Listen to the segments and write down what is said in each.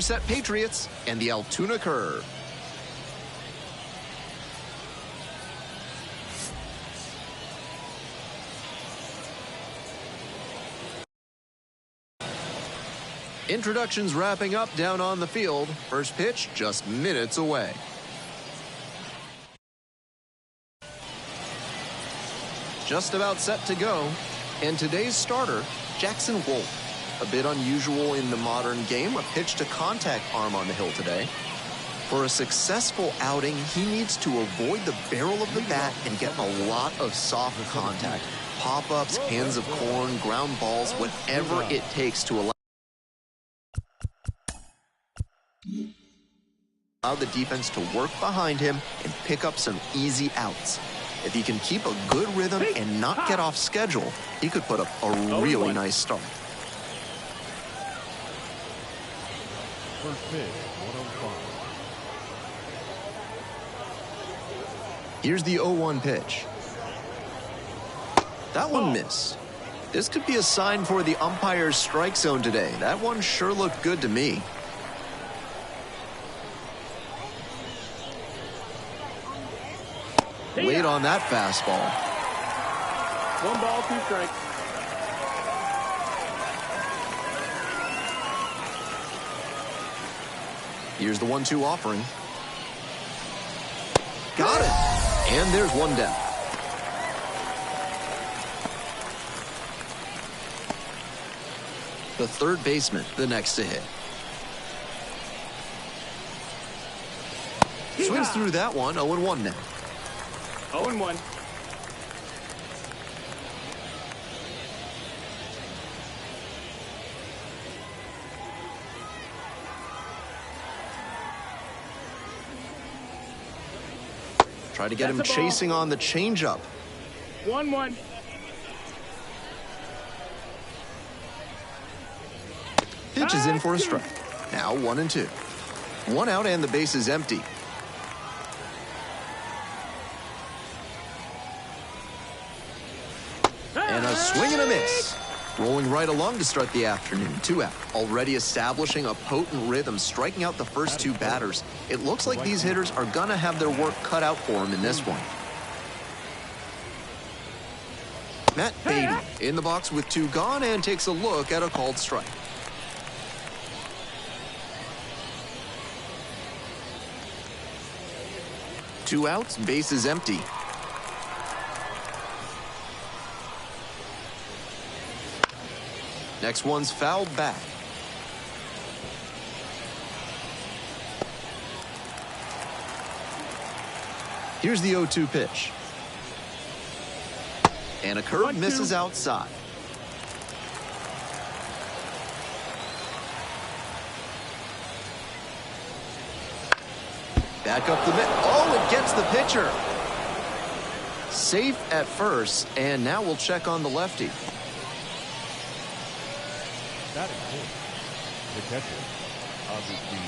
Somerset Patriots and the Altoona Curve. Introductions wrapping up down on the field. First pitch just minutes away. Just about set to go. And today's starter, Jackson Wolf. A bit unusual in the modern game, a pitch to contact arm on the hill today. For a successful outing, he needs to avoid the barrel of the bat and get a lot of soft contact. Pop-ups, cans of corn, ground balls, whatever it takes to allow the defense to work behind him and pick up some easy outs. If he can keep a good rhythm and not get off schedule, he could put up a really nice start. First pitch, 105. Here's the 0-1 pitch. That one missed. This could be a sign for the umpire's strike zone today. That one sure looked good to me. Wait on that fastball. 1 ball, 2 strikes. Here's the 1-2 offering. Got it. And there's one down. The third baseman, the next to hit. Swings through that one, 0-1 now. 0-1. Try to get him chasing on the changeup. 1-1. Pitch is in for a strike. Now 1-2. 1 out and the base is empty. And a swing and a miss. Rolling right along to start the afternoon. 2 out. Already establishing a potent rhythm, striking out the first 2 batters. It looks like these hitters are going to have their work cut out for them in this one. Matt Beatty in the box with 2 gone and takes a look at a called strike. Two outs, base is empty. Next one's fouled back. Here's the 0-2 pitch. And a curve misses outside. Back up the mid. Oh, it gets the pitcher. Safe at first, and now we'll check on the lefty. That is good. The catcher, Augustine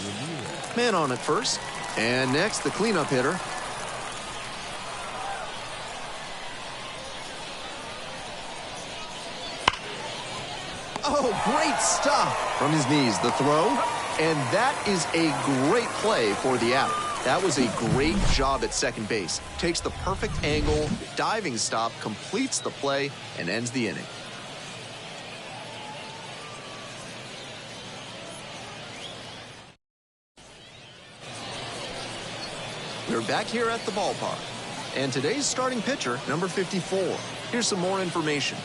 Ramirez. Man on at first. And next, the cleanup hitter. Oh, great stuff from his knees. The throw. And that is a great play for the out. That was a great job at second base. Takes the perfect angle, diving stop, completes the play, and ends the inning. We're back here at the ballpark. And today's starting pitcher, number 54. Here's some more information.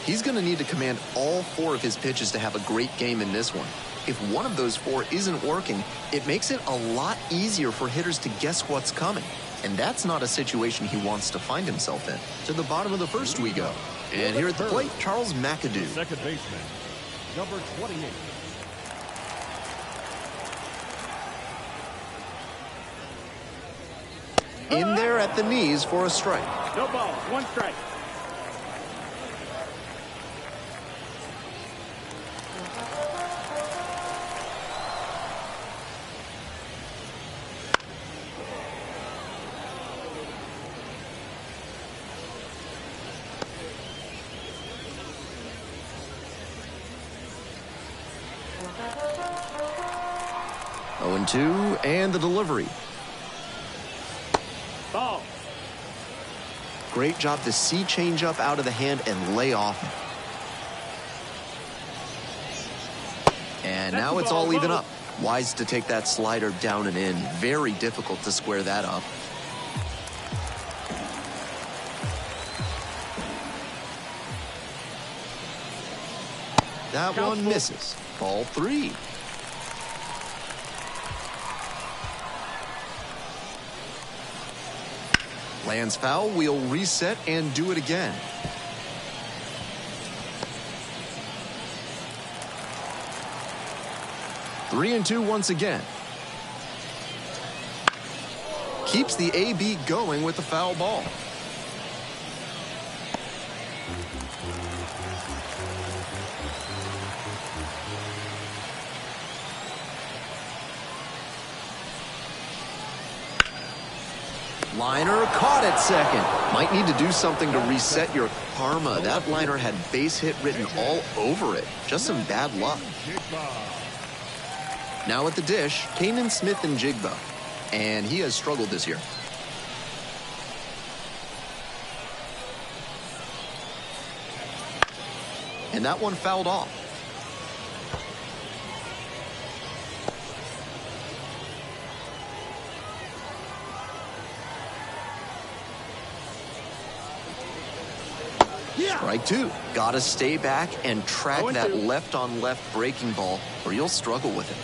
He's going to need to command all 4 of his pitches to have a great game in this one. If one of those 4 isn't working, it makes it a lot easier for hitters to guess what's coming. And that's not a situation he wants to find himself in. To the bottom of the first we go. And here at the plate, Charles McAdoo. Second baseman, number 28. In there at the knees for a strike. No ball, 1 strike. 0-2, and the delivery. Ball. Great job to see changeup out of the hand and lay off. And now it's all even up. Wise to take that slider down and in. Very difficult to square that up. That one misses. Ball 3. Lands foul. We'll reset and do it again. Three and 2 once again. Keeps the AB going with the foul ball. Liner caught at second. Might need to do something to reset your karma. That liner had base hit written all over it. Just some bad luck. Now at the dish, Kanan Smith and Jigba. And he has struggled this year. And that one fouled off. Strike 2. Gotta stay back and track that left-on-left breaking ball, or you'll struggle with it.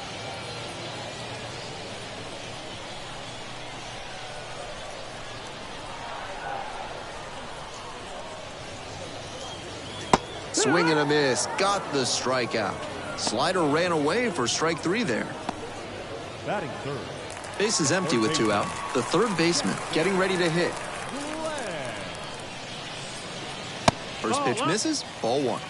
Swing and a miss. Got the strikeout. Slider ran away for strike 3 there. Batting third. Base is empty with 2 out. The third baseman getting ready to hit. First pitch misses. Ball 1.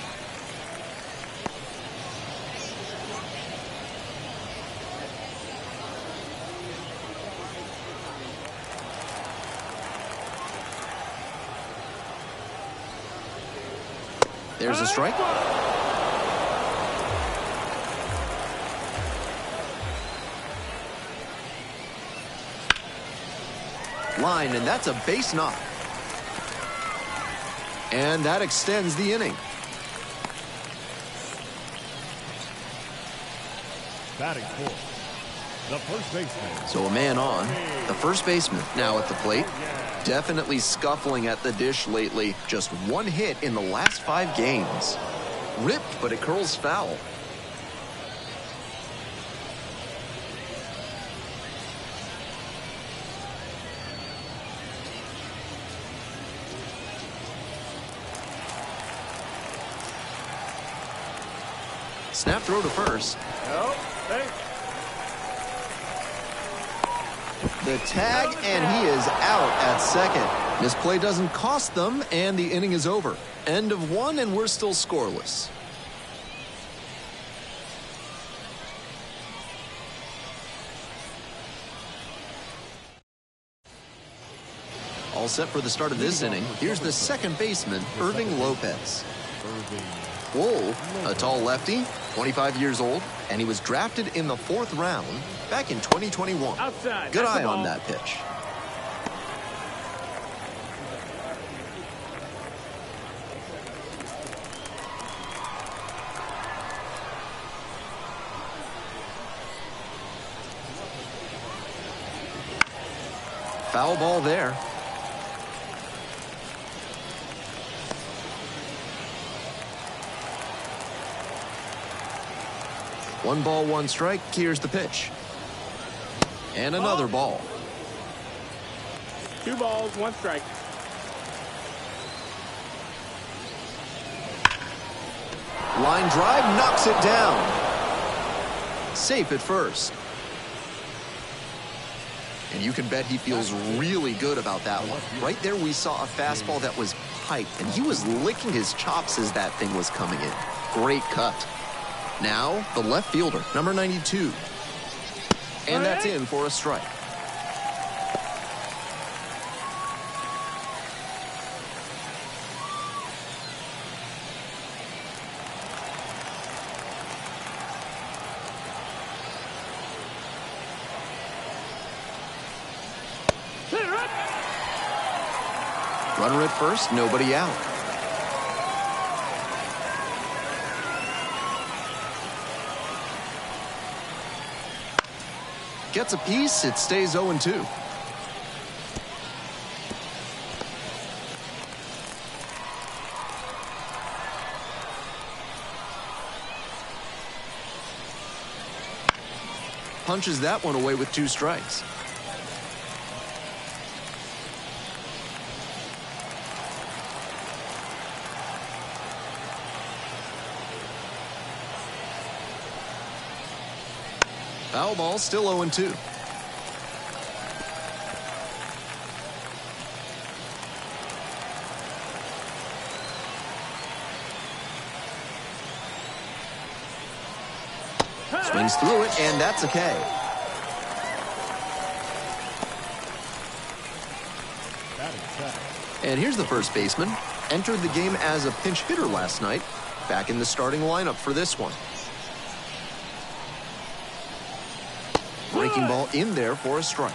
There's a strike. Line, and that's a base knock. And that extends the inning. Batting fourth. The first baseman. So a man on. The first baseman now at the plate. Definitely scuffling at the dish lately. Just 1 hit in the last 5 games. Ripped, but it curls foul. Snap throw to first. No, thanks. The tag, and he is out at second. This play doesn't cost them, and the inning is over. End of 1, and we're still scoreless. All set for the start of this inning. Here's the second baseman, Irving Lopez. Whoa, a tall lefty, 25 years old, and he was drafted in the 4th round back in 2021. Outside. Good eye on that pitch. Foul ball there. One ball, 1 strike. Here's the pitch. And another ball. 2 balls, 1 strike. Line drive knocks it down. Safe at first. And you can bet he feels really good about that one. Right there we saw a fastball that was piped, and he was licking his chops as that thing was coming in. Great cut. Now, the left fielder, number 92. And that's in for a strike. Runner at first, nobody out. Gets a piece, it stays 0-2. Punches that one away with 2 strikes. Foul ball, still 0-2. Swings through it, and that's a K. And here's the first baseman. Entered the game as a pinch hitter last night. Back in the starting lineup for this one. Breaking ball in there for a strike.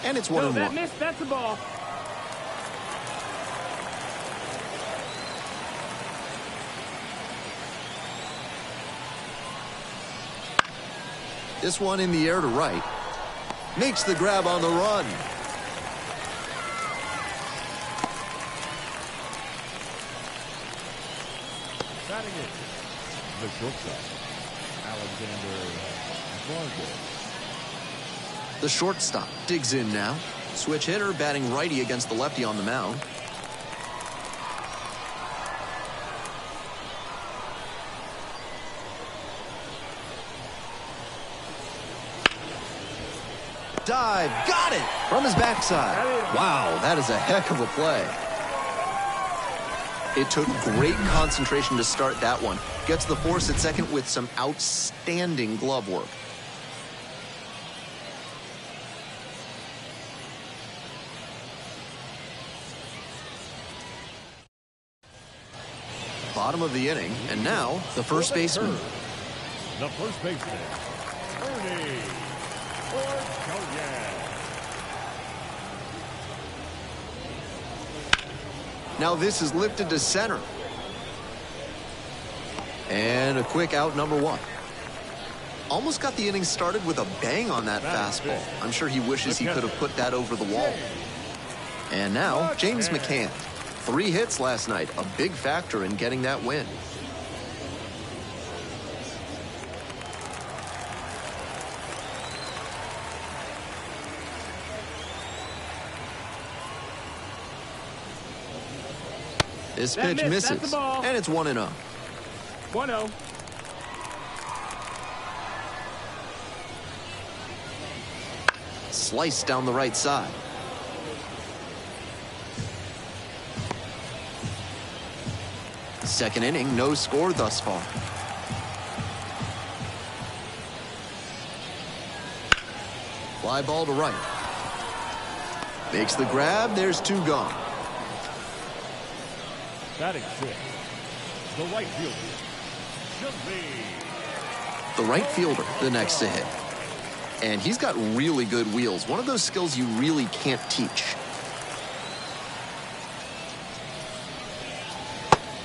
And it's 1-1. That missed. That's the ball. This one in the air to right. Makes the grab on the run. Batting it, the shortstop, Alexander Vargas. The shortstop digs in now. Switch hitter batting righty against the lefty on the mound. Dive, got it from his backside. Wow, that is a heck of a play. It took great concentration to start that one. Gets the force at second with some outstanding glove work. Bottom of the inning, and now the first baseman. The first baseman, Ernie. Now this is lifted to center. And a quick out, number 1. Almost got the inning started with a bang on that fastball. I'm sure he wishes he could have put that over the wall. And now James McCann. 3 hits last night, a big factor in getting that win. This pitch misses, and it's 1-0. 1-0. Sliced down the right side. Second inning, no score thus far. Fly ball to right. Makes the grab, there's 2 gone. Batting 6, the right fielder, Jimmy. The right fielder, the next to hit. And he's got really good wheels. One of those skills you really can't teach.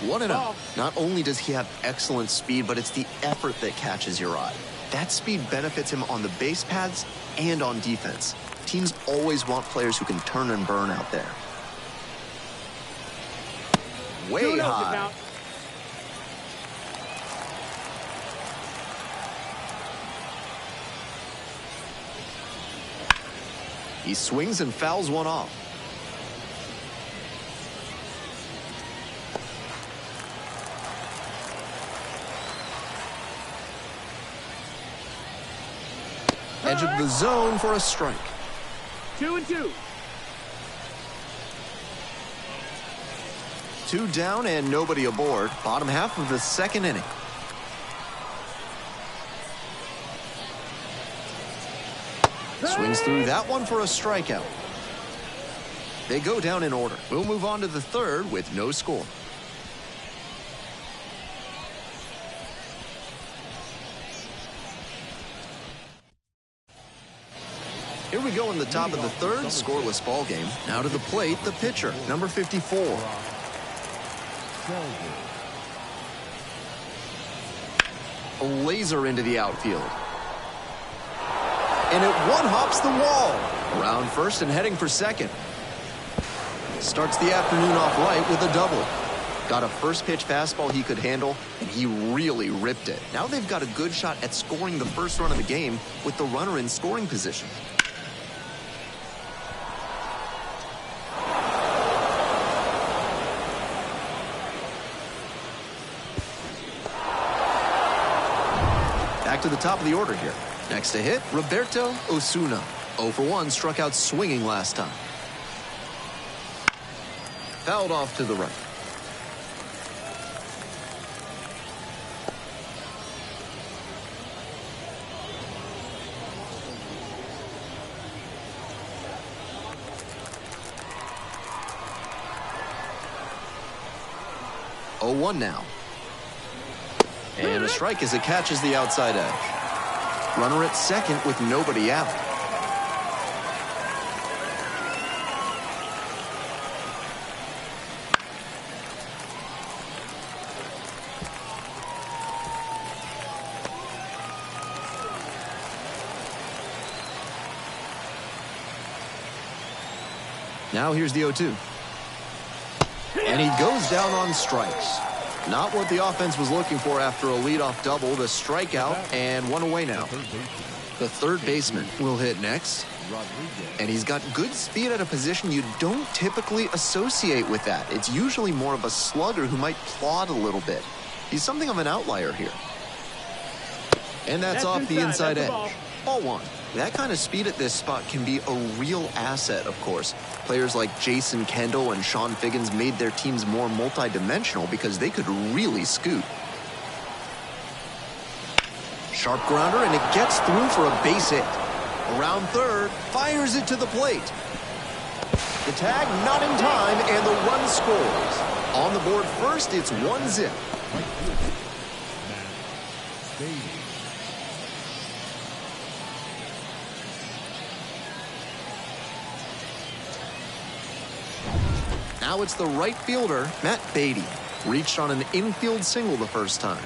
1-0. Not only does he have excellent speed, but it's the effort that catches your eye. That speed benefits him on the base paths and on defense. Teams always want players who can turn and burn out there. Way high. He swings and fouls one off. Edge of the zone for a strike. 2-2. 2 down and nobody aboard. Bottom half of the second inning. Swings through that one for a strikeout. They go down in order. We'll move on to the third with no score. Here we go in the top of the third, scoreless ball game. Now to the plate, the pitcher, number 54. A laser into the outfield. And it one-hops the wall. Around first and heading for second. Starts the afternoon off right with a double. Got a first pitch fastball he could handle, and he really ripped it. Now they've got a good shot at scoring the first run of the game with the runner in scoring position. Back to the top of the order here. Next to hit, Roberto Osuna. 0 for 1, struck out swinging last time. Fouled off to the right. Oh, 1 now. And a strike as it catches the outside edge. Runner at second with nobody out. Now here's the 0-2. And he goes down on strikes. Not what the offense was looking for after a leadoff double. The strikeout and 1 away now. The third baseman will hit next. And he's got good speed at a position you don't typically associate with that. It's usually more of a slugger who might plod a little bit. He's something of an outlier here. And that's off the inside edge. Ball 1. That kind of speed at this spot can be a real asset, of course. Players like Jason Kendall and Sean Figgins made their teams more multi-dimensional because they could really scoot. Sharp grounder, and it gets through for a base hit. Around third, fires it to the plate. The tag not in time, and the run scores. On the board first, it's 1-0. Now it's the right fielder, Matt Beatty. Reached on an infield single the first time.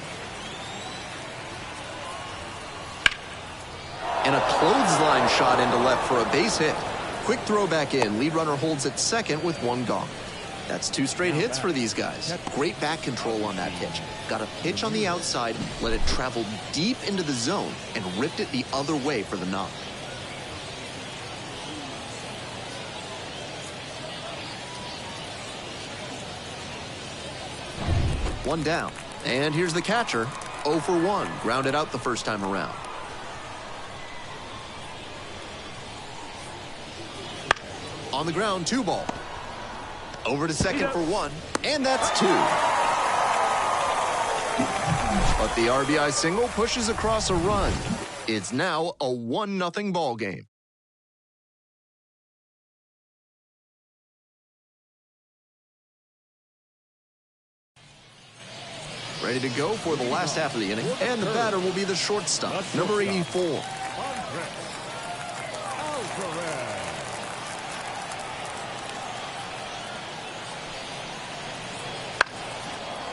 And a clothesline shot into left for a base hit. Quick throw back in. Lead runner holds at second with 1 gone. That's 2 straight hits for these guys. Great back control on that pitch. Got a pitch on the outside, let it travel deep into the zone, and ripped it the other way for the knock. One down. And here's the catcher. 0 for 1. Grounded out the first time around. On the ground, 2 ball. Over to second for 1. And that's 2. But the RBI single pushes across a run. It's now a 1-0 ball game. Ready to go for the last half of the inning. And the batter will be the shortstop, number 84.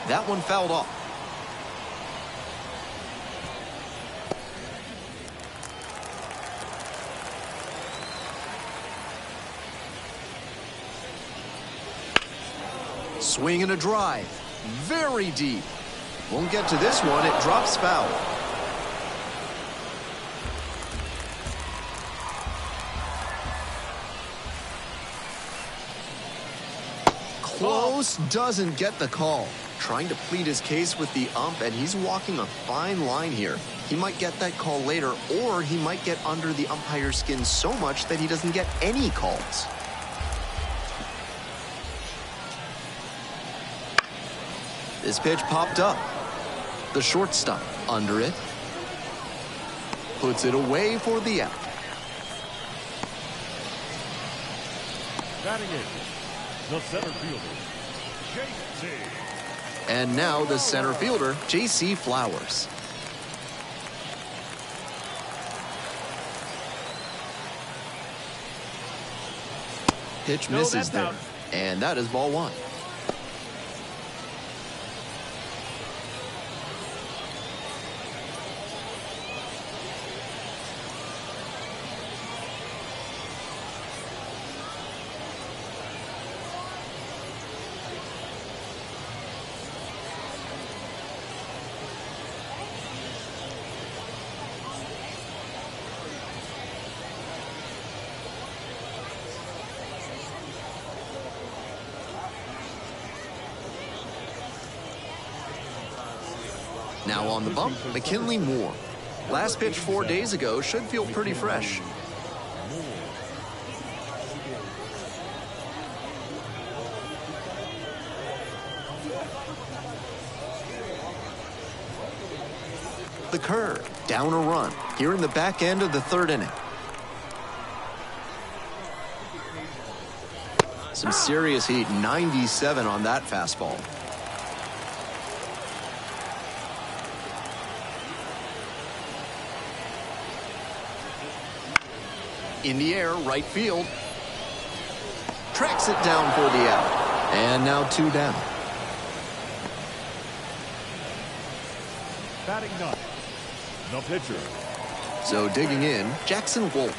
That one fouled off. Swing and a drive. Very deep. Won't get to this one. It drops foul. Close, doesn't get the call. Trying to plead his case with the ump, and he's walking a fine line here. He might get that call later, or he might get under the umpire's skin so much that he doesn't get any calls. This pitch popped up. The shortstop under it. Puts it away for the out. Batting in, the center fielder, J.C. And now the center fielder, J.C. Flowers. Pitch misses there. And that is ball one. Now on the bump, McKinley Moore. Last pitch 4 days ago should feel pretty fresh. The curve, down a run, here in the back end of the third inning. Some serious heat, 97 on that fastball. In the air, right field. Tracks it down for the out. And now 2 down. Batting ninth, the pitcher. So digging in, Jackson Wolf.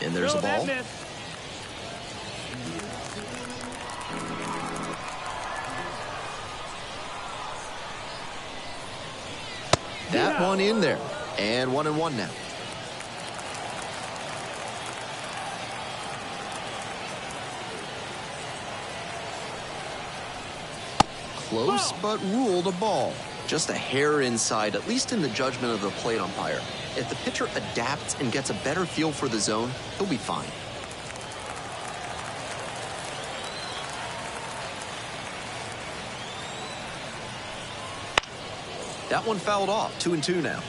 And there's a ball. That one in there. And 1-1 now. Close, but ruled a ball. Just a hair inside, at least in the judgment of the plate umpire. If the pitcher adapts and gets a better feel for the zone, he'll be fine. That one fouled off. 2-2 now.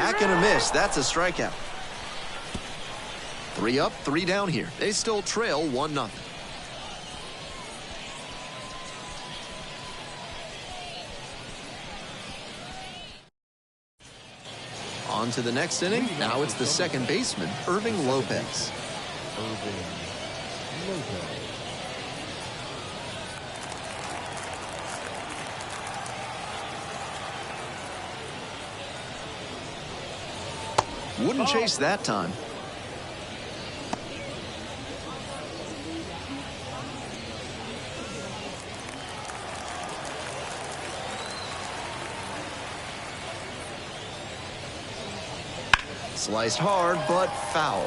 Hack and a miss. That's a strikeout. 3 up, 3 down here. They still trail 1-0. On to the next inning. Now it's the second baseman, Irving Lopez. Wouldn't chase that time. Sliced hard, but foul.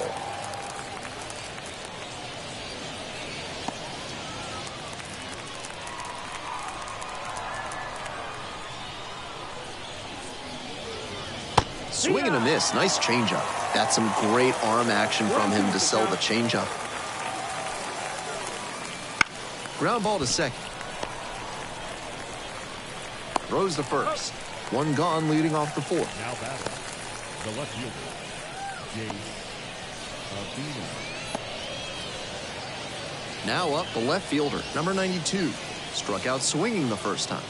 Swing and a miss. Nice changeup. That's some great arm action from him to sell the changeup. Ground ball to second. Throws to first. 1 gone, leading off the 4th. Now batting, the left fielder, Altoona. Now up the left fielder, number 92. Struck out swinging the first time.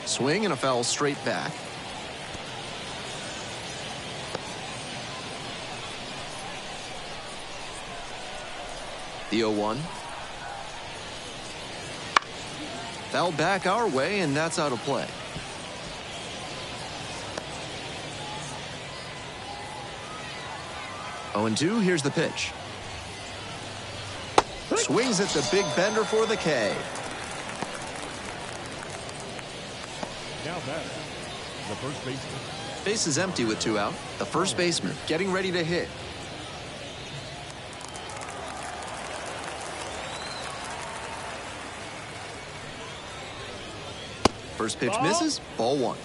Swing and a foul straight back. The 0-1. Foul back our way, and that's out of play. Oh, and 2, here's the pitch. Swings at the big bender for the K. Now batting, the first baseman. Base is empty with 2 out. The first baseman getting ready to hit. First pitch Ball. misses, ball one.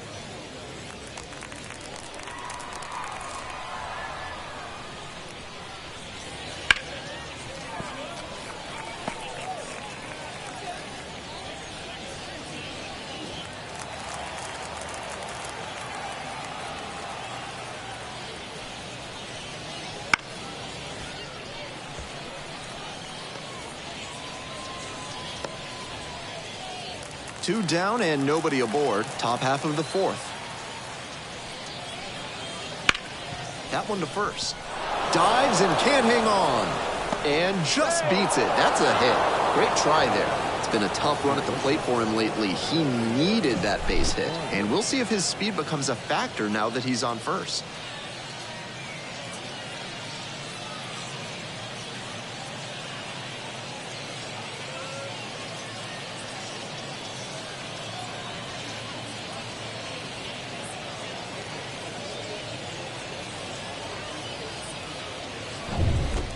Two down and nobody aboard. Top half of the fourth. That one to first. Dives and can't hang on. And just beats it. That's a hit. Great try there. It's been a tough run at the plate for him lately. He needed that base hit. And we'll see if his speed becomes a factor now that he's on first.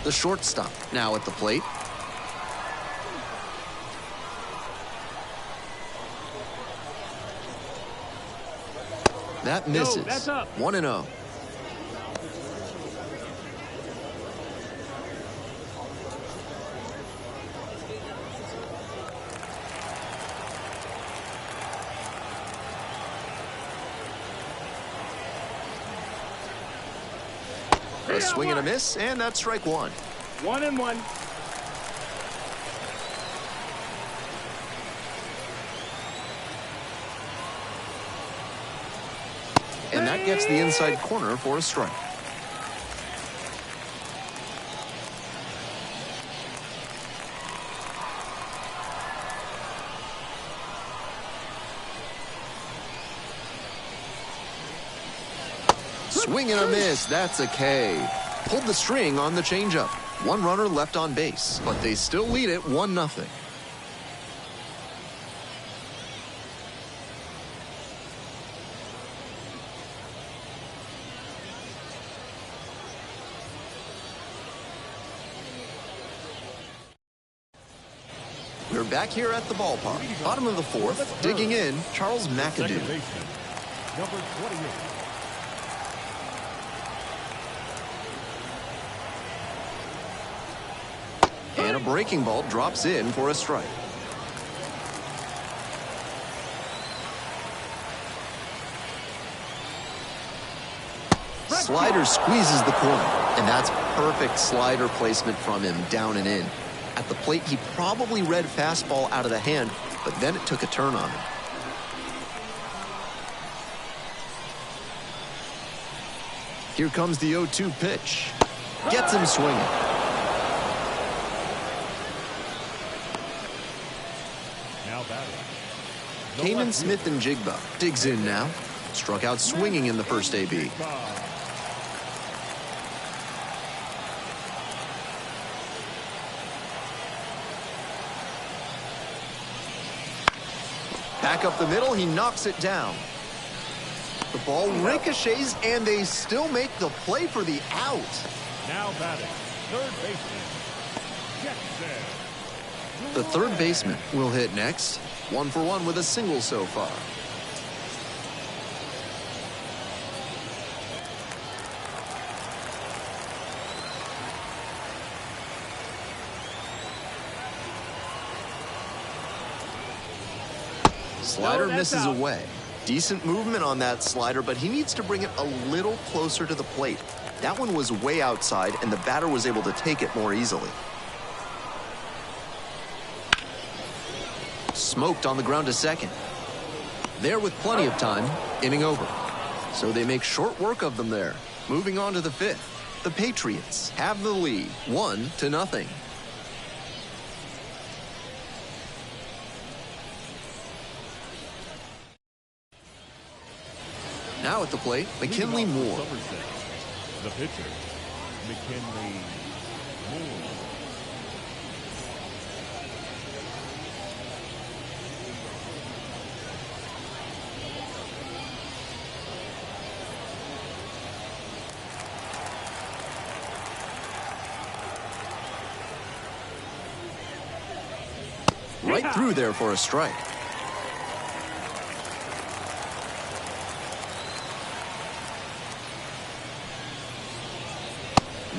The shortstop now at the plate. That misses. that's up. 1-0. A swing and a miss, and that's strike one. 1-1. And that gets the inside corner for a strike. Swing and a miss. That's a K. Pulled the string on the changeup. One runner left on base, but they still lead it 1-0. We're back here at the ballpark. Bottom of the fourth, digging in, Charles McAdoo. Second baseman, number 28. And a breaking ball drops in for a strike. Slider squeezes the corner, and that's perfect slider placement from him, down and in. At the plate, he probably read fastball out of the hand, but then it took a turn on him. Here comes the 0-2 pitch. Gets him swinging. Now batting. Kanan Smith and Jigba digs in now. Struck out swinging in the first AB. Back up the middle, he knocks it down. The ball ricochets, and they still make the play for the out. Now batting. Third baseman, Jackson. The third baseman will hit next. 1 for 1 with a single so far. Slider misses away. Decent movement on that slider, but he needs to bring it a little closer to the plate. That one was way outside, and the batter was able to take it more easily. Smoked on the ground to second. There with plenty of time, inning over. So they make short work of them there. Moving on to the fifth. The Patriots have the lead, 1-0. Now at the plate, McKinley Moore. Somerset. The pitcher, McKinley Moore. Right through there for a strike.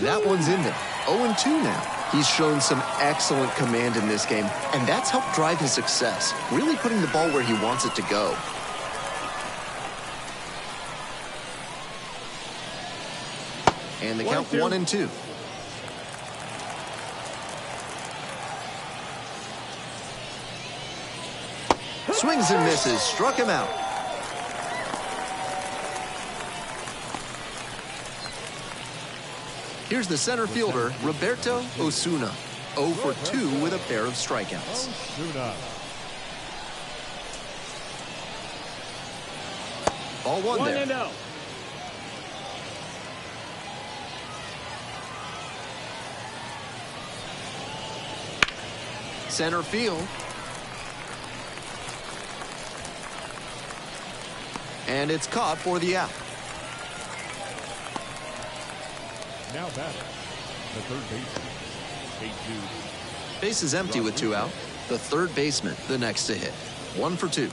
that one's in there. 0-2 now. He's shown some excellent command in this game, and that's helped drive his success, really putting the ball where he wants it to go. And the count 1-2. Swings and misses, struck him out. Here's the center fielder, Roberto Osuna. 0 for 2 with a pair of strikeouts. Osuna. Ball one there. 1-0. Center field. And it's caught for the out. Now batting, the third baseman, 8-2. Base is empty with 2 out. The third baseman, the next to hit. 1 for 2.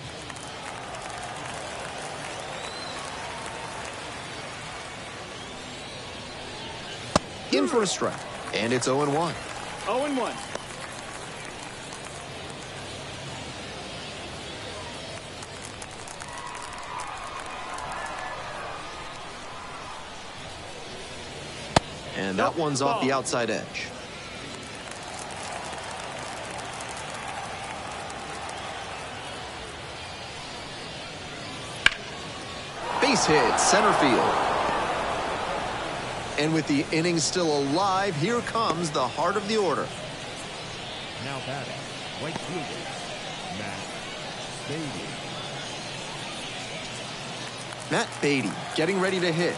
In for a strike. And it's 0-1. 0-1. And that one's off the outside edge. Base hit, center field. And with the inning still alive, here comes the heart of the order. Now batting, right fielder, Matt Beatty. Matt Beatty getting ready to hit.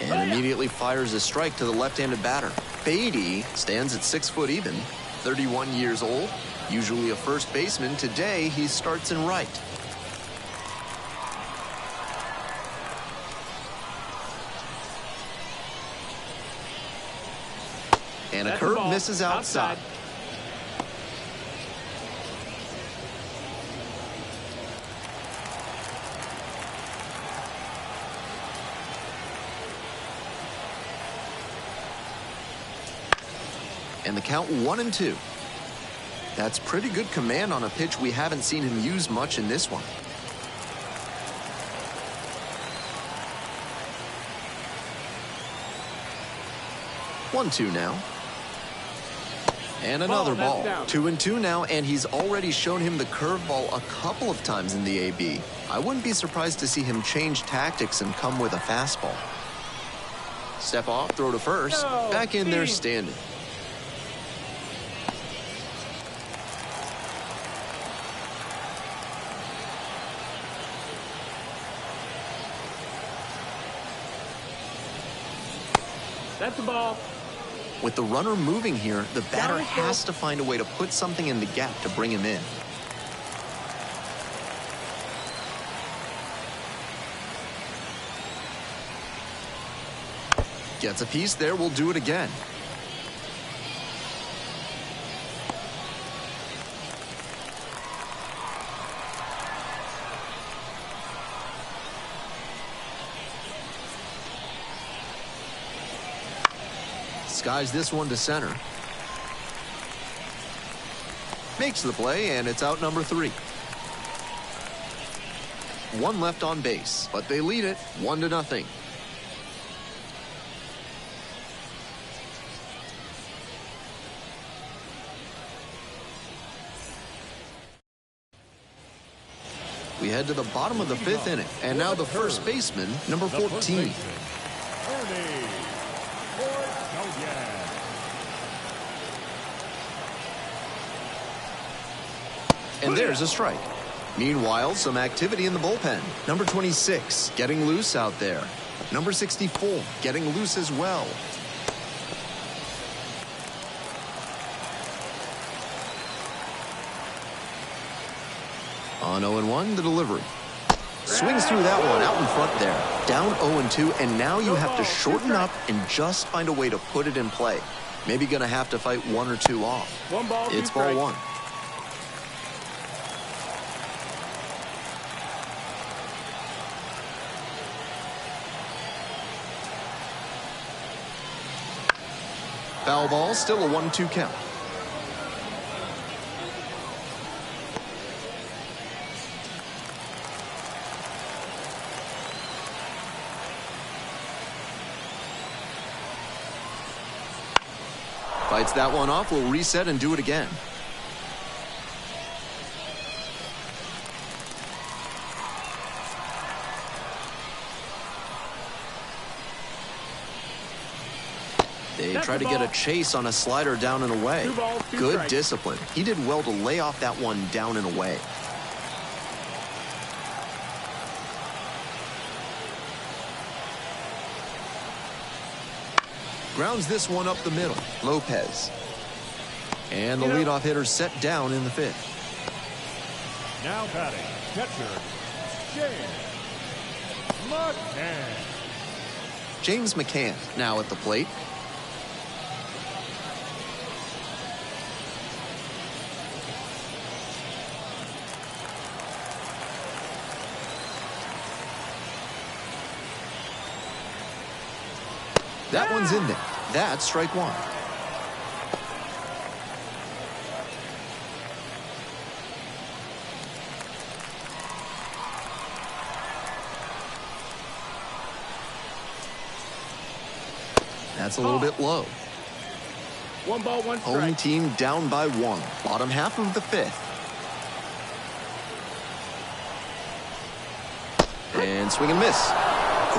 And immediately fires a strike to the left-handed batter. Beatty stands at 6 foot even, 31 years old, usually a first baseman. Today, he starts in right. And a curve misses outside. And the count 1-2. That's pretty good command on a pitch we haven't seen him use much in this one. One, 2 now. And another ball. 2-2 now, and he's already shown him the curveball a couple of times in the AB. I wouldn't be surprised to see him change tactics and come with a fastball. Step off, throw to first. Back in there standing. That's the ball. With the runner moving here, the batter has to find a way to put something in the gap to bring him in. Gets a piece there, we'll do it again. Skies this one to center. Makes the play, and it's out number 3. 1 left on base, but they lead it 1-0. We head to the bottom of the 5th inning, and now the first baseman, number 14. And there's a strike. Meanwhile, some activity in the bullpen. Number 26 getting loose out there. Number 64 getting loose as well. On 0-1, the delivery. Swings through that one out in front there. Down 0-2, and now you have to shorten up and just find a way to put it in play. Maybe going to have to fight 1 or 2 off. It's ball 1. Foul ball, still a 1-2 count. Fights that one off, will reset and do it again. They try to get a chase on a slider down and away. 2 balls, 2 Good strikes. discipline. He did well to lay off that one down and away. Grounds this one up the middle. Lopez. And the leadoff hitter set down in the 5th. Now batting, catcher, James McCann. James McCann now at the plate. That one's in there. That's strike 1. That's a little bit low. 1 ball, 1 strike. Home team down by 1. Bottom half of the 5th. And swing and miss.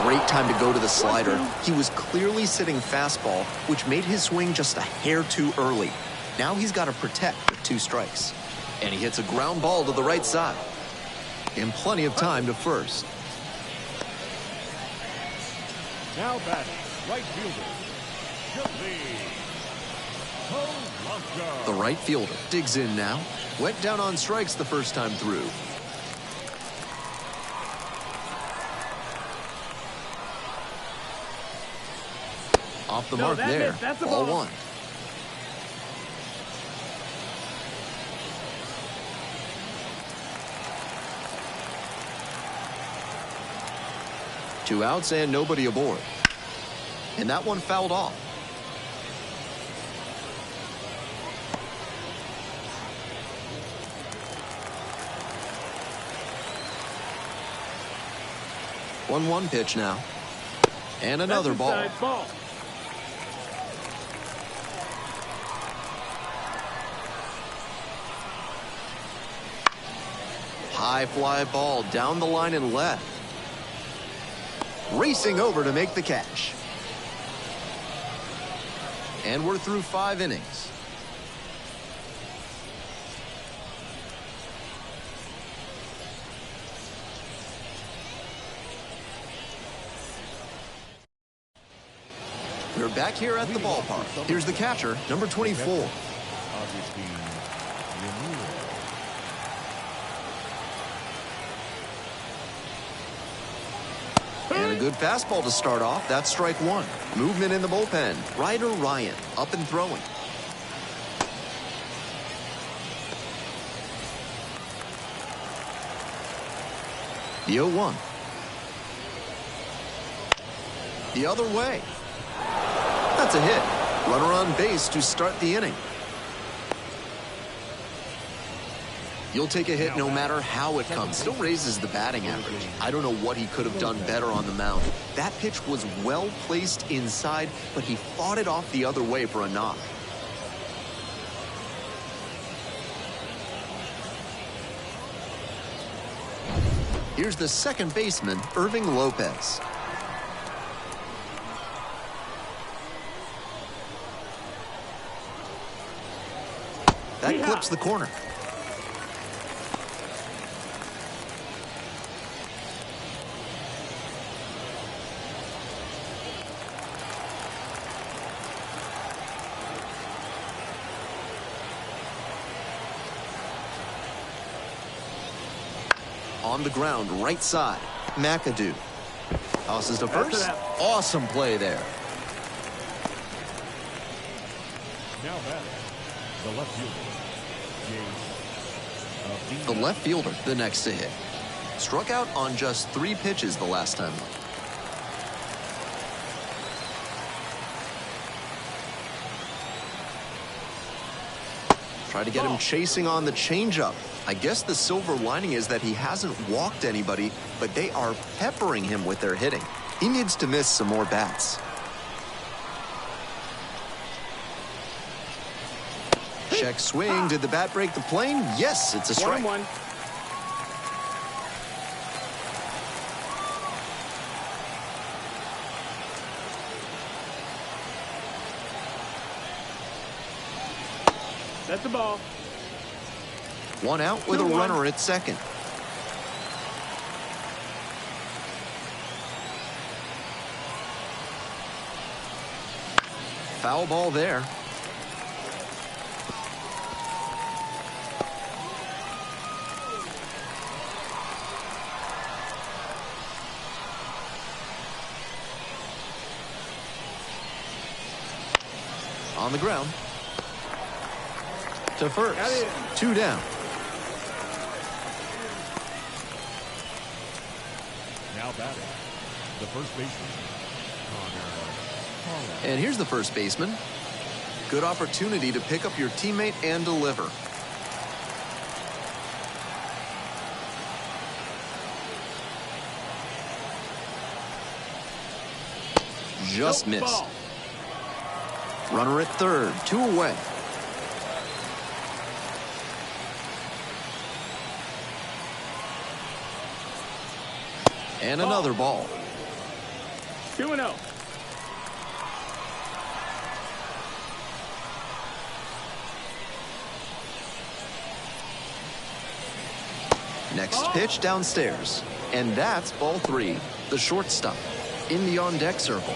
Great time to go to the slider. He was clearly sitting fastball, which made his swing just a hair too early. Now he's got to protect with 2 strikes. And he hits a ground ball to the right side. And plenty of time to first. Now batting, right fielder, The right fielder digs in now. Went down on strikes the first time through. Off the mark there. That's a Ball ball. 1. Two outs and nobody aboard. And that one fouled off. One pitch now. And another ball. Inside ball. High fly ball down the line and left. Racing over to make the catch. And we're through 5 innings. We're back here at the ballpark. Here's the catcher, number 24. And a good fastball to start off. That's strike 1. Movement in the bullpen. Ryder Ryan up and throwing. The 0-1. The other way. That's a hit. Runner on base to start the inning. You'll take a hit no matter how it comes. Still raises the batting average. I don't know what he could have done better on the mound. That pitch was well placed inside, but he fought it off the other way for a knock. Here's the second baseman, Irving Lopez. That clips the corner. On the ground, right side. McAdoo tosses to first. Awesome play there. Now batting, the left fielder, The left fielder, the next to hit. Struck out on just 3 pitches the last time. Try to get him chasing on the changeup. I guess the silver lining is that he hasn't walked anybody, but they are peppering him with their hitting. He needs to miss some more bats. Check swing. Did the bat break the plane? Yes, it's a strike. 1-1. That's the ball. One out with a runner at second. Foul ball there. On the ground. To first. 2 down. Now batting, the first baseman. And here's the first baseman. Good opportunity to pick up your teammate and deliver. Just missed. Runner at third, 2 away. And another ball. 2-0. Next pitch downstairs. And that's ball 3. The shortstop in the on-deck circle.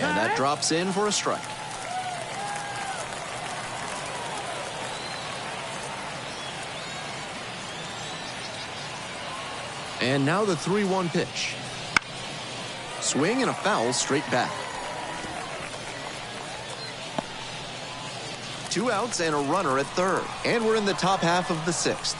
And that drops in for a strike. And now the 3-1 pitch. Swing and a foul straight back. 2 outs and a runner at third. And we're in the top half of the 6th.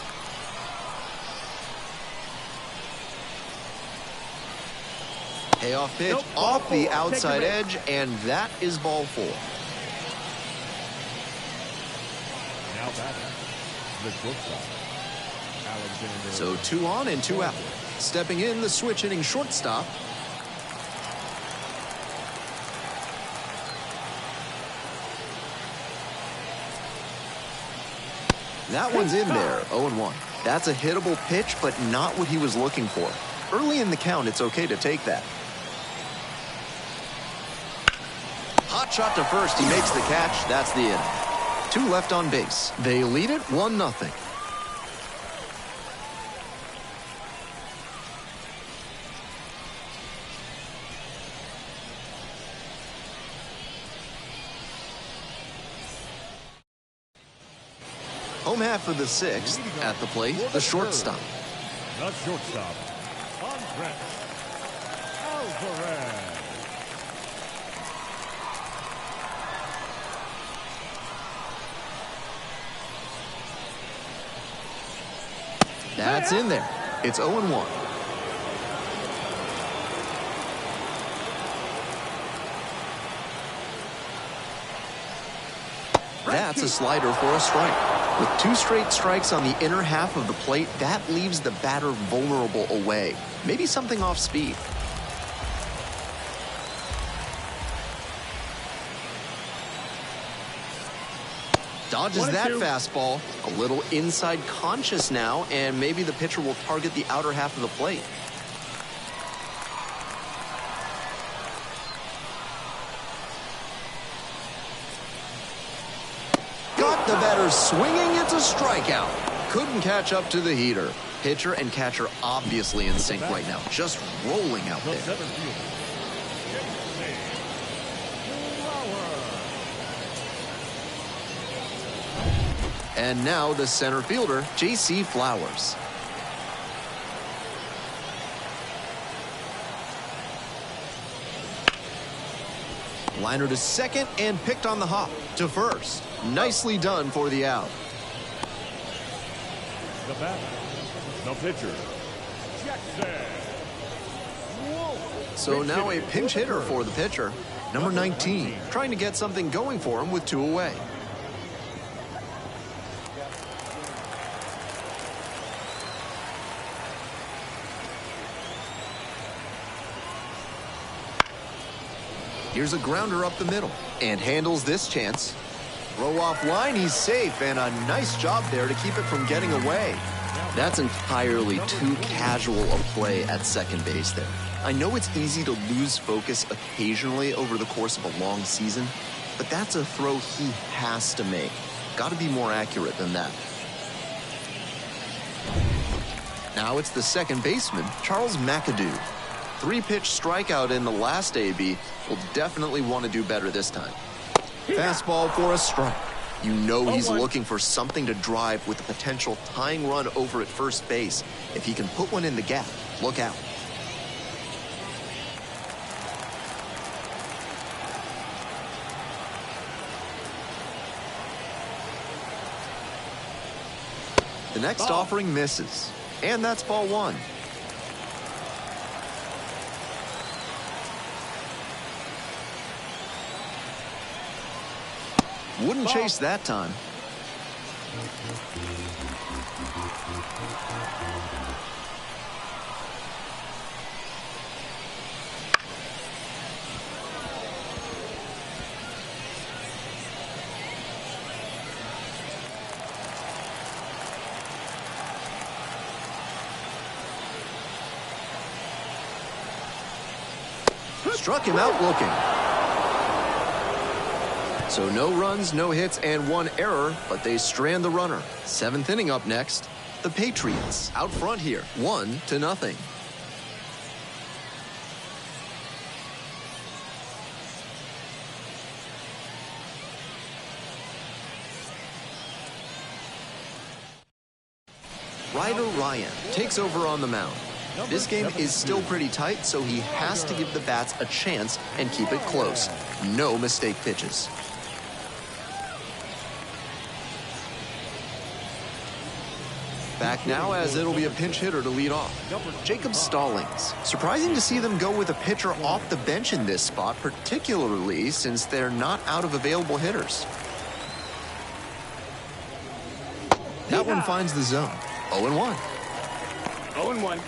Payoff pitch off the outside edge, and that is ball 4. Now batting, the shortstop. Alexander. So 2 on and 2 out. Stepping in, the switch hitting shortstop. That one's in there, 0-1. That's a hittable pitch, but not what he was looking for. Early in the count, it's okay to take that. Hot shot to first. He makes the catch. That's the inning. 2 left on base. They lead it 1-0. Home half of the 6th. At the plate, the shortstop. The shortstop, Andres Alvarez. That's in there. It's 0-1. That's a slider for a strike. With 2 straight strikes on the inner half of the plate, that leaves the batter vulnerable away. Maybe something off speed. Dodges that fastball. A little inside conscious now, and maybe the pitcher will target the outer half of the plate. Got the batter swinging. It's a strikeout. Couldn't catch up to the heater. Pitcher and catcher obviously in sync right now. Just rolling out The there. center fielder, And now the center fielder, J.C. Flowers. Liner to second and picked on the hop to first. Nicely done for the out. The batter, the pitcher, Jackson. So now a pinch hitter for the pitcher, number 19, trying to get something going for him with 2 away. Here's a grounder up the middle and handles this chance. Throw off line, he's safe, and a nice job there to keep it from getting away. That's entirely too casual a play at second base there. I know it's easy to lose focus occasionally over the course of a long season, but that's a throw he has to make. Got to be more accurate than that. Now it's the second baseman, Charles McAdoo. 3-pitch strikeout in the last AB. Will definitely want to do better this time. Fastball for a strike. You know he's looking for something to drive with a potential tying run over at first base. If he can put one in the gap, look out. The next offering misses, and that's ball 1. Wouldn't chase that time. Struck him out looking. So no runs, no hits, and 1 error, but they strand the runner. 7th inning up next. The Patriots out front here, 1-0. Ryder Ryan takes over on the mound. This game is still pretty tight, so he has to give the bats a chance and keep it close. No mistake pitches. Back now, as it'll be a pinch hitter to lead off. Jacob Stallings. Surprising to see them go with a pitcher off the bench in this spot, particularly since they're not out of available hitters. That one finds the zone. 0-1. 0-1.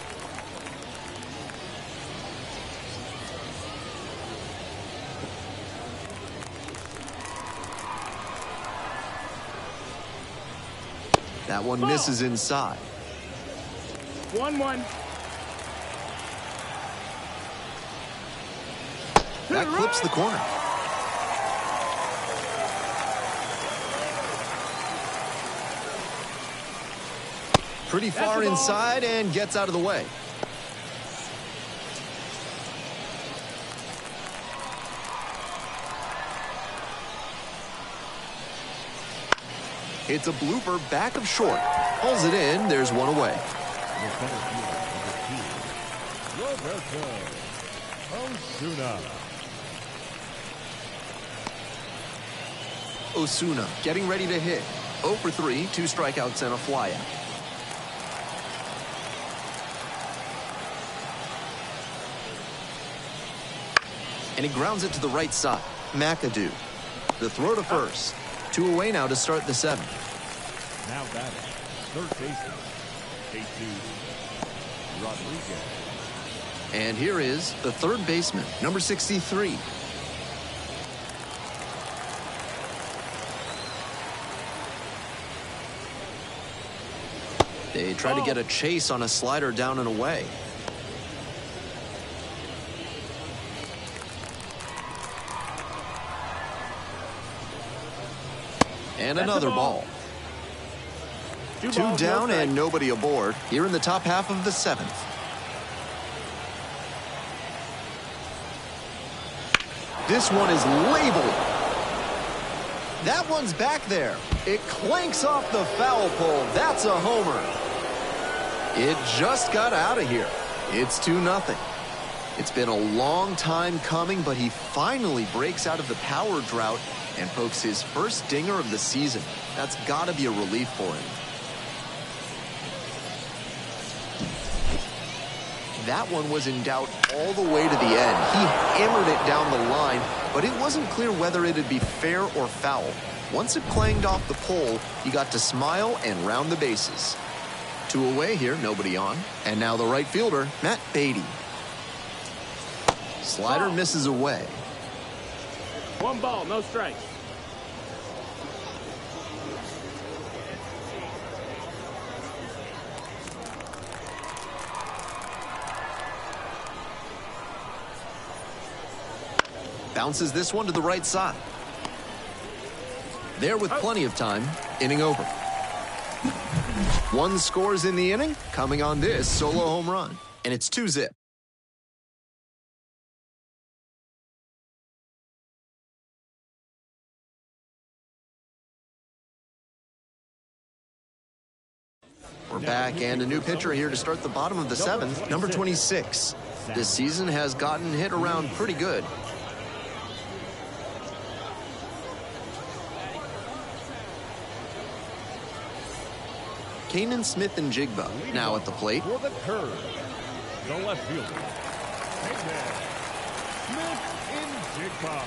That one misses inside. 1-1. That clips the corner. Pretty far inside and gets out of the way. It's a blooper back of short. Pulls it in. There's 1 away. Osuna getting ready to hit. 0 for 3, 2 strikeouts and a flyout. And he grounds it to the right side. McAdoo. The throw to first. 2 away now to start the 7th. Now batting, third baseman, Jesus Rodriguez. And here is the third baseman, number 63. They try to get a chase on a slider down and away. And another ball. Two down and nobody aboard here in the top half of the 7th. This one is labeled. That one's back there. It clanks off the foul pole. That's a homer. It just got out of here. It's 2-0. It's been a long time coming, but he finally breaks out of the power drought and pokes his first dinger of the season. That's got to be a relief for him. That one was in doubt all the way to the end. He hammered it down the line, but it wasn't clear whether it'd be fair or foul. Once it clanged off the pole, he got to smile and round the bases. 2 away here, nobody on. And now the right fielder, Matt Beatty. Slider misses away. 1 ball, no strikes. Bounces this one to the right side. There with plenty of time, inning over. 1 scores in the inning, coming on this solo home run. And it's 2-0. We're back, and a new pitcher here to start the bottom of the 7th, number 26. This season has gotten hit around pretty good. Kanan Smith and Jigba now at the plate. For the curve, the left fielder, Smith and Jigba.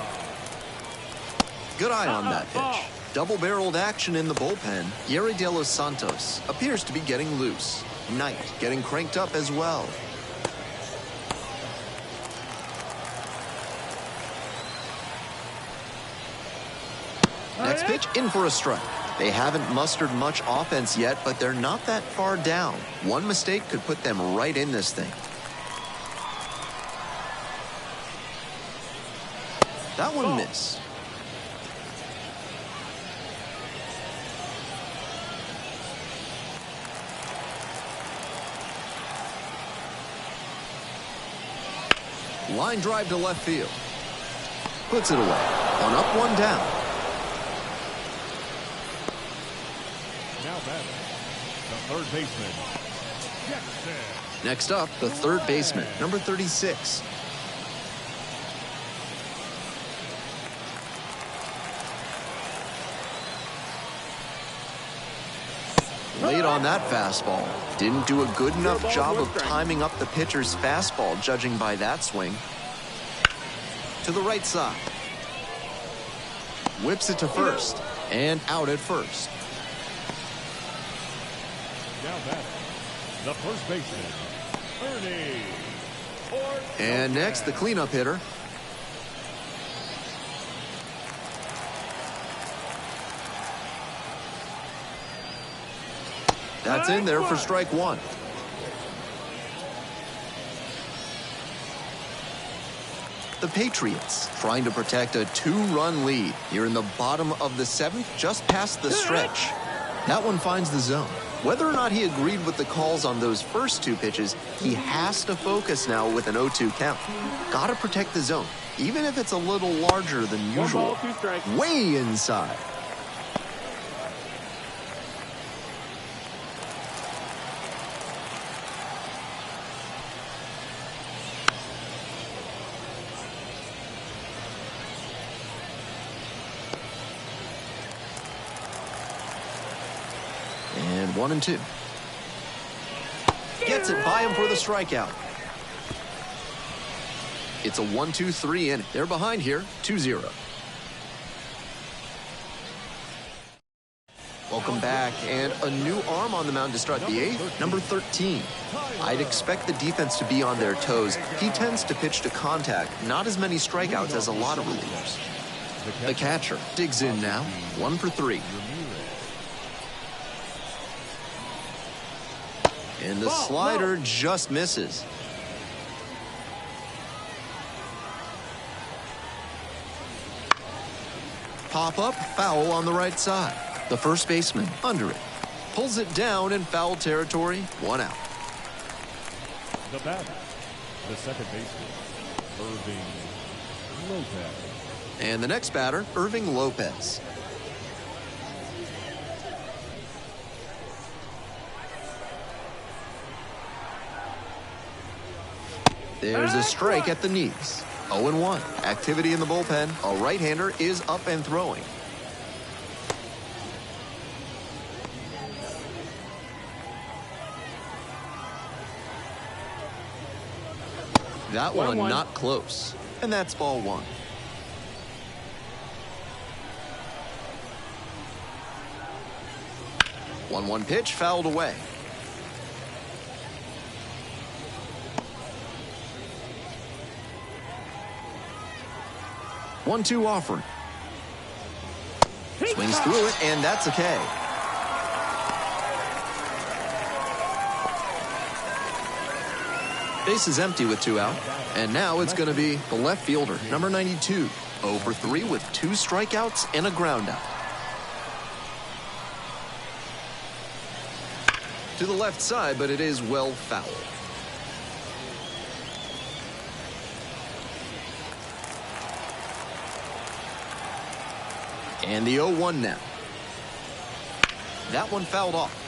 Good eye on that pitch. Double-barreled action in the bullpen. Yeri De Los Santos appears to be getting loose. Knight getting cranked up as well. Next pitch, in for a strike. They haven't mustered much offense yet, but they're not that far down. One mistake could put them right in this thing. That one missed. Line drive to left field. Puts it away. 1 up, 1 down. Now batting, the third baseman, Jackson. Next up, the third baseman, number 36. Late on that fastball. Didn't do a good enough job of timing up the pitcher's fastball, judging by that swing. To the right side. Whips it to first. And out at first. Now batting, the first baseman, Ernie. And next, the cleanup hitter. That's in there for strike 1. The Patriots trying to protect a 2-run lead here in the bottom of the 7th, just past the stretch. That one finds the zone. Whether or not he agreed with the calls on those first 2 pitches, he has to focus now with an 0-2 count. Gotta protect the zone, even if it's a little larger than usual. 1 ball, 2 strikes. Way inside. And 1-2. Gets it by him for the strikeout. It's a 1-2-3 inning. They're behind here, 2-0. Welcome back, and a new arm on the mound to start the 8th, number 13. I'd expect the defense to be on their toes. He tends to pitch to contact, not as many strikeouts as a lot of relievers. The catcher digs in now, 1 for 3. And the slider just misses. Pop-up, foul on the right side. The first baseman under it. Pulls it down in foul territory, 1 out. The batter, the second baseman, Irving Lopez. And the next batter, Irving Lopez. There's a strike at the knees. 0-1. Activity in the bullpen. A right-hander is up and throwing. That one not close. And that's ball one. One pitch fouled away. 1-2 offering. Swings through it, and that's a K. Base is empty with 2 out. And now it's going to be the left fielder, number 92. 0 for 3 with 2 strikeouts and a ground out. To the left side, but it is well fouled. And the 0-1 now. That one fouled off.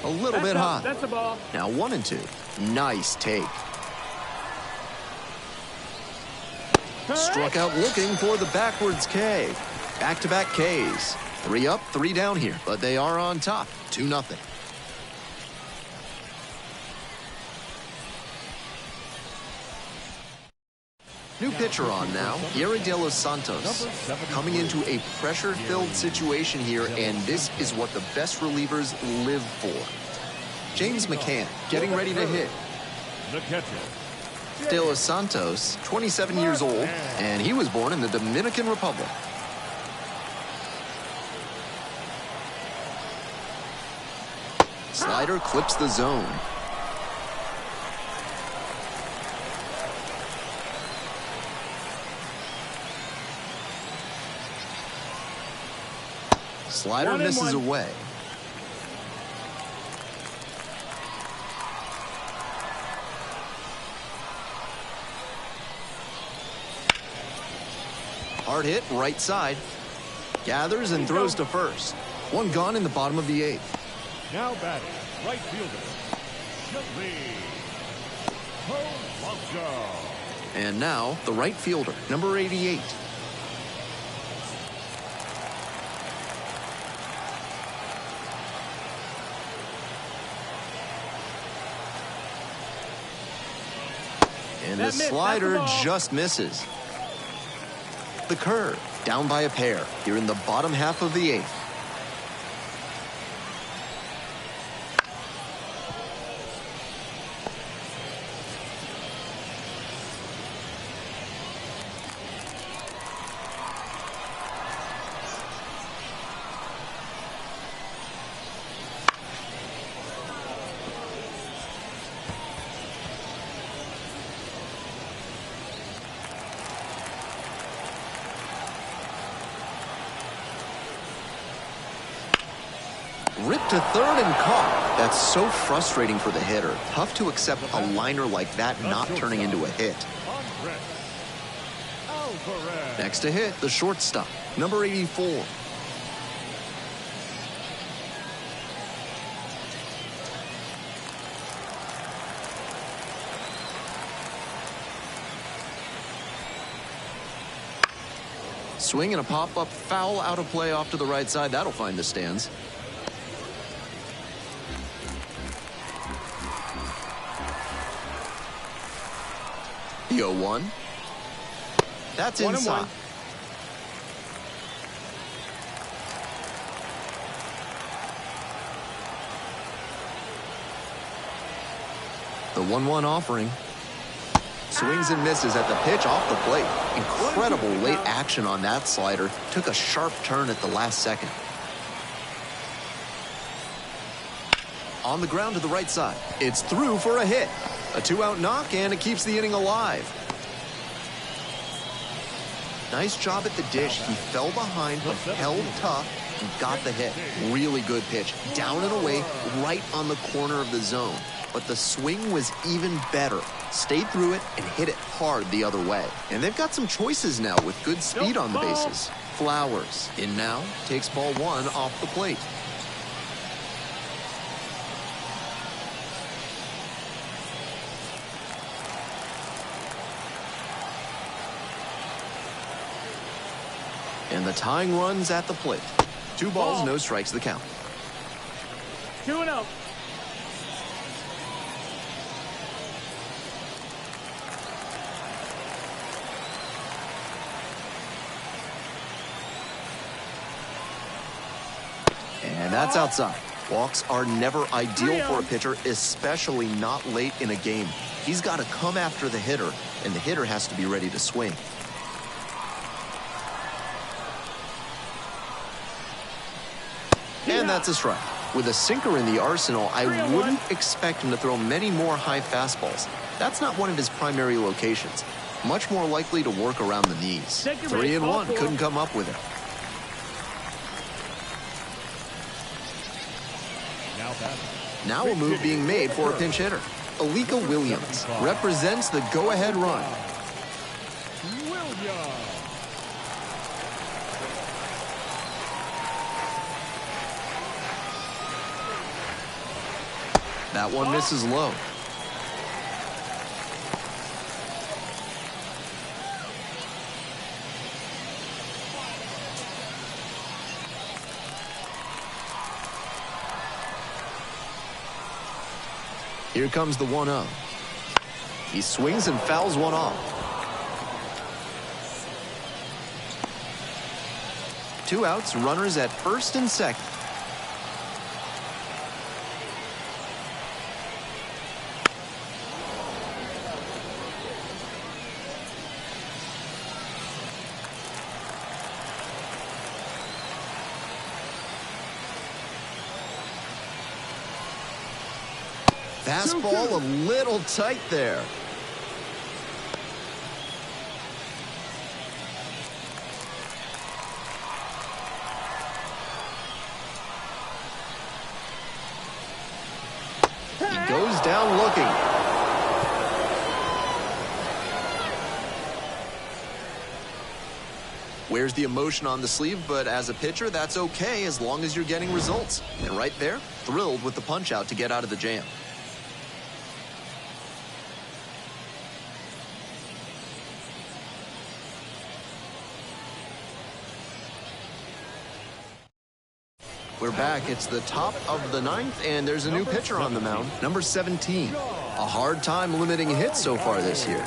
A little bit high. That's a ball. Now 1-2. Nice take. Struck out looking for the backwards K. Back-to-back Ks. 3 up, 3 down here, but they are on top. 2-0. New pitcher on now, Gary De Los Santos. Coming into a pressure-filled situation here, and this is what the best relievers live for. James McCann getting ready to hit. The catcher. De Los Santos, 27 years old, and he was born in the Dominican Republic. Slider clips the zone. Slider misses away. Hard hit, right side. Gathers and throws to first. 1 gone in the bottom of the 8th. Now batting, right fielder, Shelby. And now the right fielder, number 88. And the slider just misses. The curve, down by a pair, here in the bottom half of the 8th. Ripped to third and caught. That's so frustrating for the hitter. Tough to accept a liner like that not turning into a hit. Next to hit, the shortstop, number 84. Swing and a pop-up foul out of play off to the right side. That'll find the stands. The 0-1. That's inside. The 1-1 offering. Swings and misses at the pitch off the plate. Incredible late action on that slider. Took a sharp turn at the last second. On the ground to the right side. It's through for a hit. A 2-out knock, and it keeps the inning alive. Nice job at the dish. He fell behind, but held tough and got the hit. Really good pitch. Down and away, right on the corner of the zone. But the swing was even better. Stayed through it and hit it hard the other way. And they've got some choices now with good speed on the bases. Flowers in now, takes ball 1 off the plate. And the tying run's at the plate. 2 balls, no strikes, the count. 2-0. And that's outside. Walks are never ideal for a pitcher, especially not late in a game. He's got to come after the hitter, and the hitter has to be ready to swing. And that's a strike. With a sinker in the arsenal, I wouldn't expect him to throw many more high fastballs. That's not one of his primary locations. Much more likely to work around the knees. 3-1, couldn't come up with it. Now a move being made for a pinch hitter. Alika Williams represents the go-ahead run. That one misses low. Here comes the 1-0. He swings and fouls one off. 2 outs, runners at first and second. Fastball a little tight there. He goes down looking. Wears the emotion on the sleeve, but as a pitcher, that's okay as long as you're getting results. And right there, thrilled with the punch out to get out of the jam. We're back. It's the top of the 9th, and there's a new pitcher on the mound, number 17. A hard time limiting hits so far this year.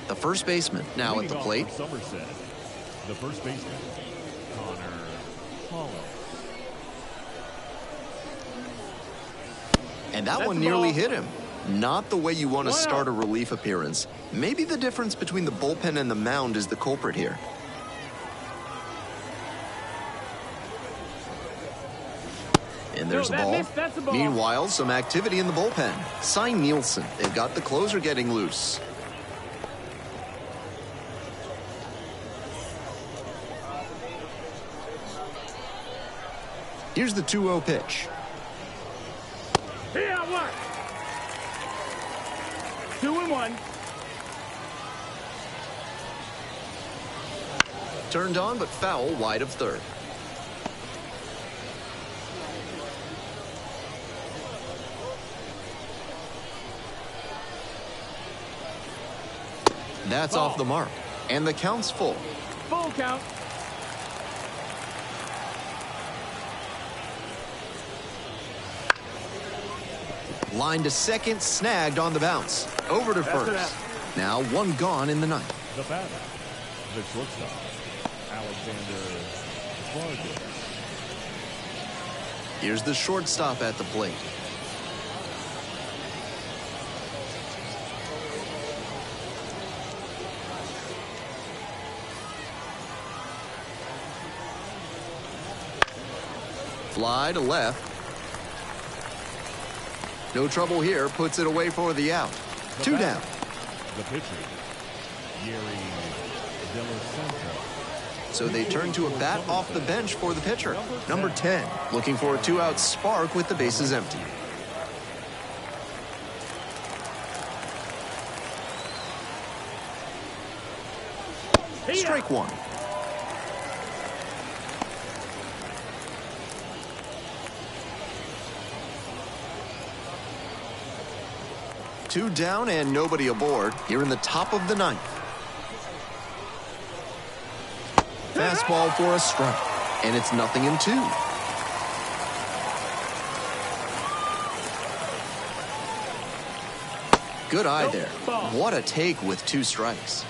The first baseman now at the plate. Somerset, the first baseman, Connor. And that one nearly hit him. Not the way you want to start a relief appearance. Maybe the difference between the bullpen and the mound is the culprit here. And there's a ball. Meanwhile, some activity in the bullpen. Cy Nielsen. They've got the closer getting loose. Here's the 2-0 pitch. Here, what? 2-1. Turned on, but foul wide of third. That's off the mark, and the count's full. Full count. Line to second, snagged on the bounce. Over to first. Now 1 gone in the 9th. The batter, the shortstop, Alexander Vargas. Here's the shortstop at the plate. Fly to left. No trouble here, puts it away for the out. 2 down. The pitcher, So they turn to a bat off the bench for the pitcher. Number 10, looking for a 2-out spark with the bases empty. Strike 1. 2 down and nobody aboard here in the top of the 9th. Fastball for a strike, and it's 0-2. Good eye there. What a take with 2 strikes.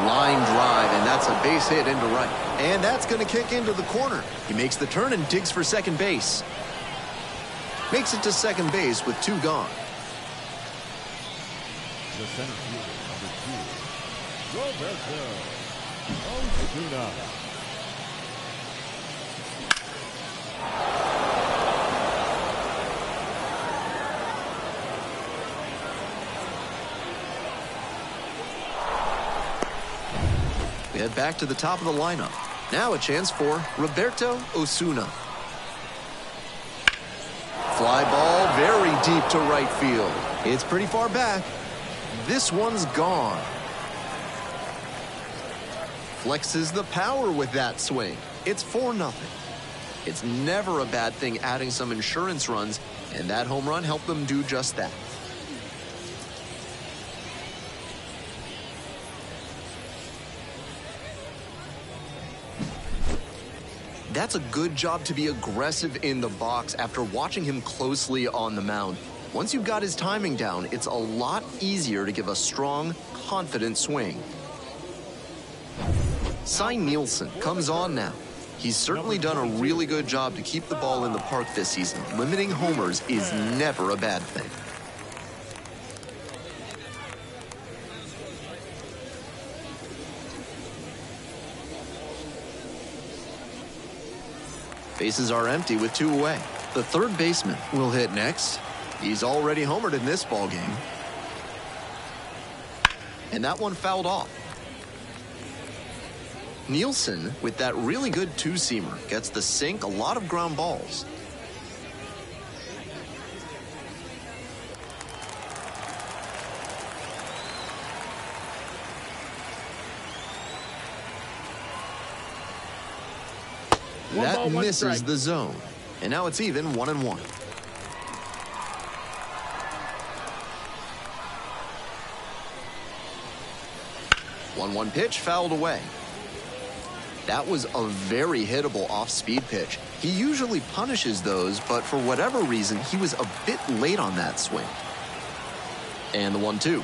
Line drive, and that's a base hit into right. And that's going to kick into the corner. He makes the turn and digs for second base. Makes it to second base with 2 gone. The center fielder, number 2, Roberto Altoona. We head back to the top of the lineup. Now a chance for Roberto Osuna. Fly ball very deep to right field. It's pretty far back. This one's gone. Flexes the power with that swing. It's 4-0. It's never a bad thing adding some insurance runs, and that home run helped them do just that. That's a good job to be aggressive in the box after watching him closely on the mound. Once you've got his timing down, it's a lot easier to give a strong, confident swing. Cy Nielsen comes on now. He's certainly done a really good job to keep the ball in the park this season. Limiting homers is never a bad thing. Bases are empty with 2 away. The third baseman will hit next. He's already homered in this ballgame. And that one fouled off. Nielsen, with that really good 2-seamer, gets the sink, a lot of ground balls. That misses the zone. And now it's even 1-1. 1-1 pitch fouled away. That was a very hittable off-speed pitch. He usually punishes those, but for whatever reason, he was a bit late on that swing. And the 1-2.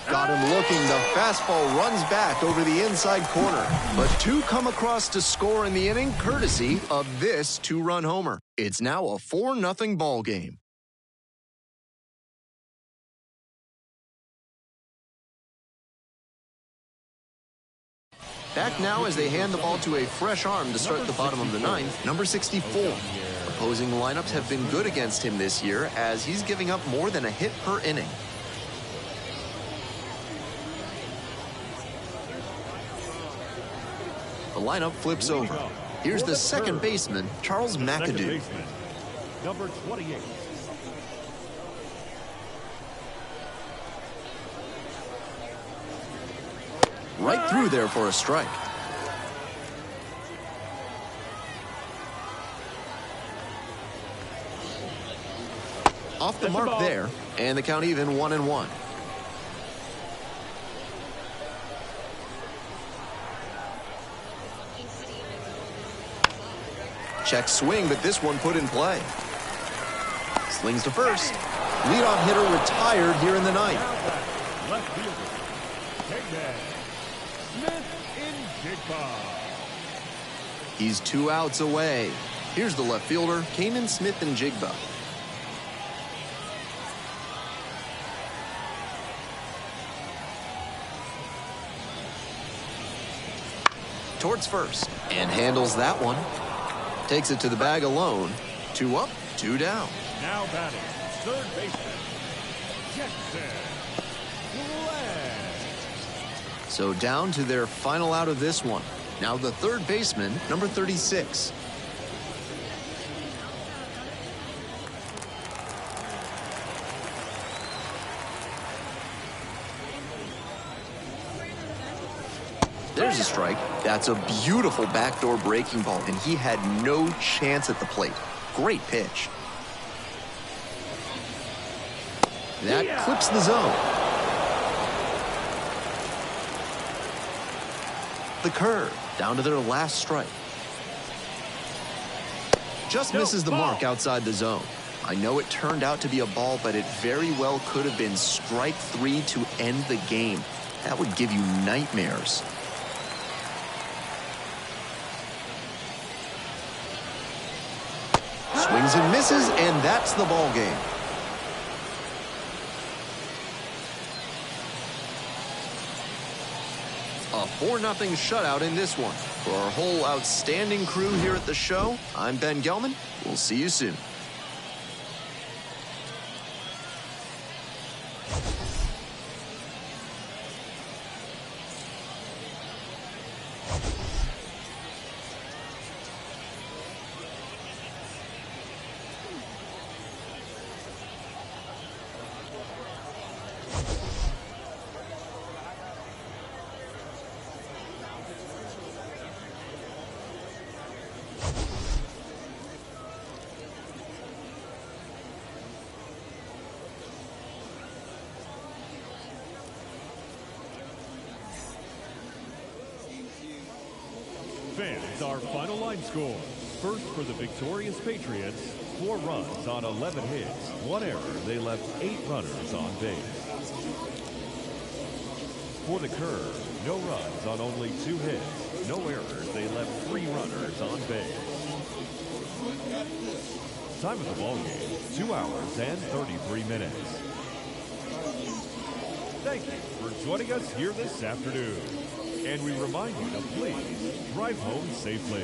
Got him looking. The fastball runs back over the inside corner. But 2 come across to score in the inning, courtesy of this 2-run homer. It's now a 4-0 ball game. Back now as they hand the ball to a fresh arm to start the bottom of the 9th, number 64. Opposing lineups have been good against him this year as he's giving up more than a hit per inning. The lineup flips over. Here's the second baseman, Charles McAdoo. Number 28. Right through there for a strike. Off the mark there, and the count even 1-1. Check swing, but this one put in play. Slings to first. Leadoff hitter retired here in the 9th. Left fielder, He's 2 outs away. Here's the left fielder, Kanan Smith-Njigba. Towards first, and handles that one. Takes it to the bag alone. 2 up, 2 down. Now batting, third baseman, Jackson. So down to their final out of this one. Now the third baseman, number 36. There's a strike. That's a beautiful backdoor breaking ball, and he had no chance at the plate. Great pitch. That clips the zone. The curve, down to their last strike. Just misses the mark outside the zone. I know it turned out to be a ball, but it very well could have been strike 3 to end the game. That would give you nightmares. Swings and misses, and that's the ball game. A 4-0 shutout in this one. For our whole outstanding crew here at the show, I'm Ben Gelman. We'll see you soon. Fans, our final line score. First for the victorious Patriots, 4 runs on 11 hits. 1 error. They left 8 runners on base. For the Curve, no runs on only 2 hits. No errors. They left 3 runners on base. Time of the ball game, 2 hours and 33 minutes. Thank you for joining us here this afternoon. And we remind you to please drive home safely.